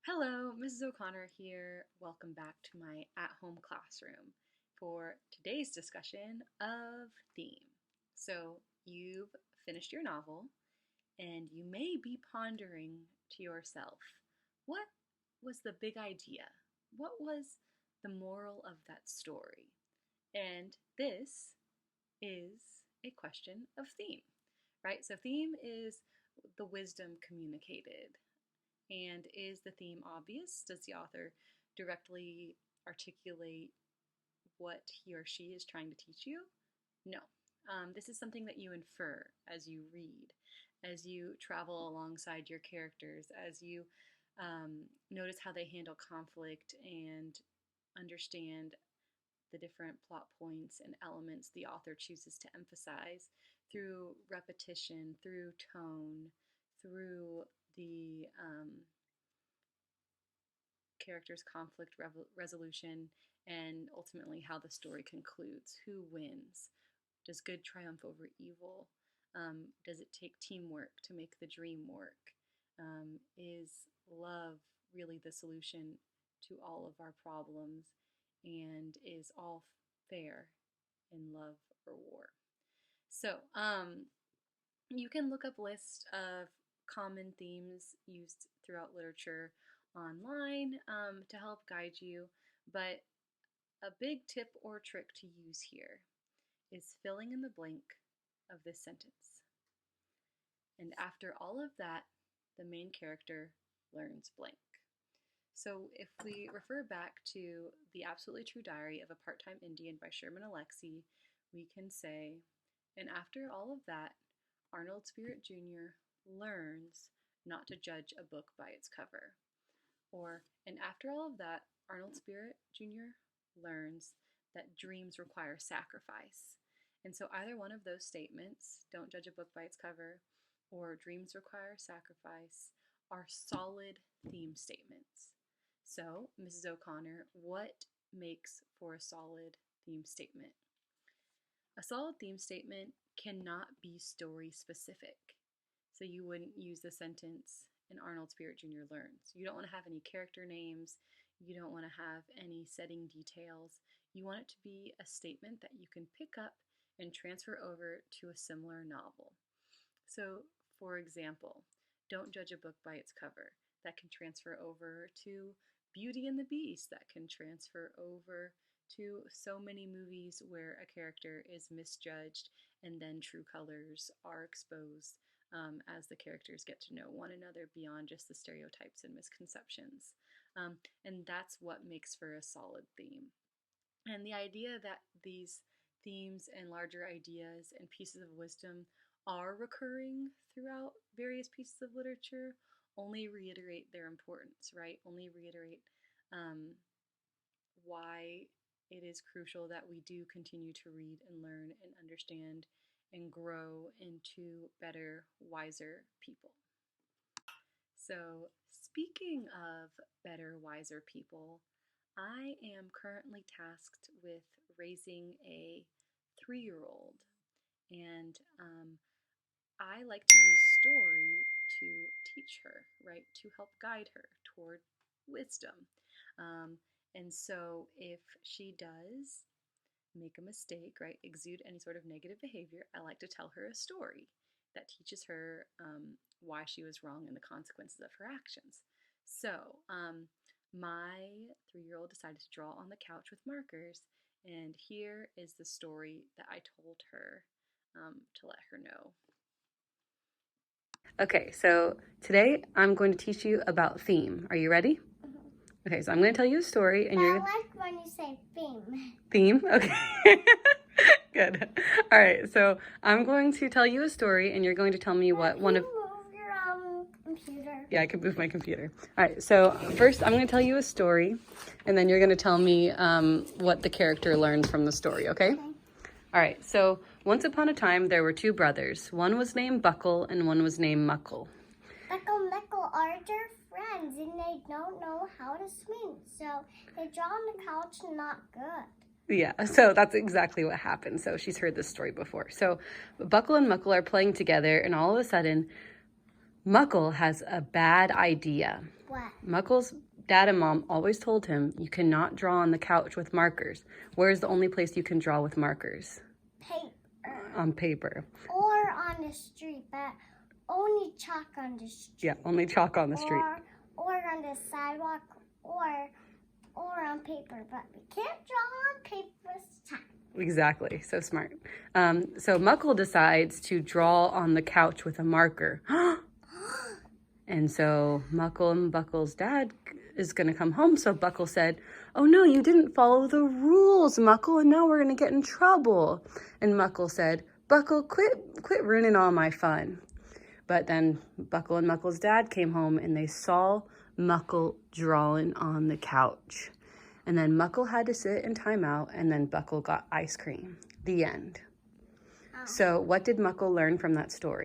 Hello, Mrs. O'Connor here. Welcome back to my at-home classroom for today's discussion of theme. So you've finished your novel and you may be pondering to yourself, what was the big idea? What was the moral of that story? And this is a question of theme, right? So theme is the wisdom communicated. And is the theme obvious? Does the author directly articulate what he or she is trying to teach you? No. This is something that you infer as you read, as you travel alongside your characters, as you notice how they handle conflict and understand the different plot points and elements the author chooses to emphasize through repetition, through tone, through the character's conflict resolution, and ultimately how the story concludes. Who wins? Does good triumph over evil? Does it take teamwork to make the dream work? Is love really the solution to all of our problems? And is all fair in love or war? So, you can look up lists of common themes used throughout literature online to help guide you, but a big tip or trick to use here is filling in the blank of this sentence. And after all of that, the main character learns blank. So if we refer back to The Absolutely True Diary of a Part-Time Indian by Sherman Alexie, we can say, and after all of that, Arnold Spirit Jr. learns not to judge a book by its cover. Or, and after all of that, Arnold Spirit Jr. learns that dreams require sacrifice. And so either one of those statements, don't judge a book by its cover, or dreams require sacrifice, are solid theme statements. So, Mrs. O'Connor, what makes for a solid theme statement? A solid theme statement cannot be story specific. So you wouldn't use the sentence, and Arnold Spirit Jr. learns. You don't want to have any character names. You don't want to have any setting details. You want it to be a statement that you can pick up and transfer over to a similar novel. So, for example, don't judge a book by its cover. That can transfer over to Beauty and the Beast. That can transfer over to so many movies where a character is misjudged and then true colors are exposed as the characters get to know one another beyond just the stereotypes and misconceptions. And that's what makes for a solid theme. And the idea that these themes and larger ideas and pieces of wisdom are recurring throughout various pieces of literature only reiterate their importance, right? Only reiterate why it is crucial that we do continue to read and learn and understand and grow into better, wiser people. So, speaking of better, wiser people, I am currently tasked with raising a 3-year-old, and I like to use story to teach her, right? To help guide her toward wisdom. And so if she does make a mistake, right, exude any sort of negative behavior, I like to tell her a story that teaches her why she was wrong and the consequences of her actions. So my 3-year-old decided to draw on the couch with markers, and here is the story that I told her to let her know. Okay, so today I'm going to teach you about theme. Are you ready? Okay, so I'm going to tell you a story, and you're. I like when you say theme. Theme? Okay. Good. All right, so I'm going to tell you a story, and you're going to tell me what one of. Move your computer. Yeah, I can move my computer. All right, so first I'm going to tell you a story, and then you're going to tell me what the character learns from the story, okay? All right, so once upon a time there were 2 brothers. One was named Buckle, and one was named Muckle. Buckle and Muckle are their friends, and they don't know how to swim, so they draw on the couch not good. Yeah, so that's exactly what happened. So she's heard this story before. So Buckle and Muckle are playing together, and all of a sudden, Muckle has a bad idea. What? Muckle's dad and mom always told him you cannot draw on the couch with markers. Where's the only place you can draw with markers? Paper. On paper. Or on the street, but only chalk on the street. Yeah, only chalk on the street. Or on the sidewalk, or on paper, but we can't draw on paper this time. Exactly, so smart. So Muckle decides to draw on the couch with a marker. And so Muckle and Buckle's dad is going to come home. So Buckle said, "Oh no, you didn't follow the rules, Muckle, and now we're going to get in trouble." And Muckle said, "Buckle, quit ruining all my fun." But then Buckle and Muckle's dad came home and they saw Muckle drawing on the couch. And then Muckle had to sit in timeout, and then Buckle got ice cream. The end. Oh. So what did Muckle learn from that story?